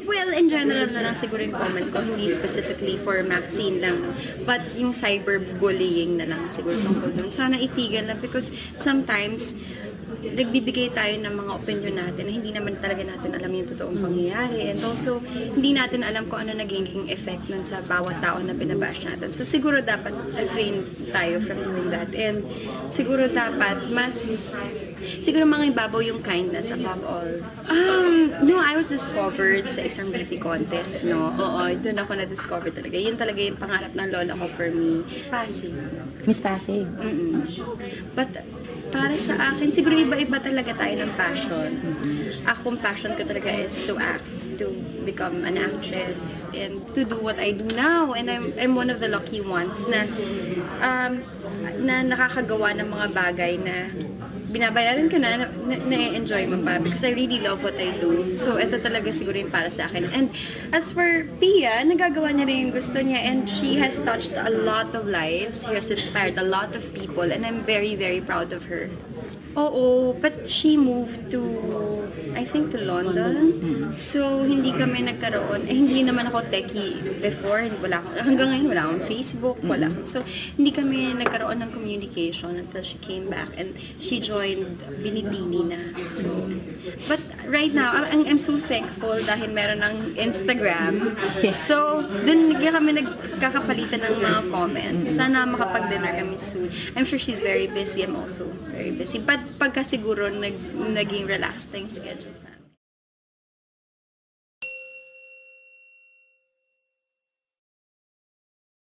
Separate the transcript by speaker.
Speaker 1: Well, in general na lang siguro yung comment ko, hindi specifically for Maxine lang, but yung cyberbullying na lang siguro tungkol doon. Sana itigan lang because sometimes nagbibigay tayo ng mga opinion natin na hindi naman talaga natin alam yung totoong pangyayari, and also hindi natin alam kung ano naging effect nun sa bawat tao na binabash natin. So siguro dapat refrain tayo from doing that, and siguro dapat siguro mga ibabaw yung kindness above all. No, I was discovered sa isang beauty contest, no? Oo, doon ako na-discover talaga. Yun talaga yung pangarap ng lola ko for me. Pasig.
Speaker 2: Miss Pasig.
Speaker 1: But para sa akin, siguro iba-iba talaga tayo ng passion. Akong passion ko talaga is to act, to become an actress, and to do what I do now. And I'm one of the lucky ones na nakakagawa ng mga bagay na binabayaran ka na-enjoy mo pa because I really love what I do. So, ito talaga siguro yung para sa akin. And as for Pia, nagagawa niya rin yung gusto niya, and she has touched a lot of lives. She has inspired a lot of people, and I'm very, very proud of her. Oo, but she moved to, I think, to London. So, hindi kami nagkaroon, hindi naman ako techie before, hanggang ngayon wala akong Facebook, wala. So, hindi kami nagkaroon ng communication until she came back and she joined Binibini na. So, but right now, I'm so thankful dahil meron ng Instagram. So, dun kami nagkakapalitan ng mga comments. Sana makapag-dinner kami soon. I'm sure she's very busy. I'm also very busy. But pagka siguro naging relaxed na yung schedule.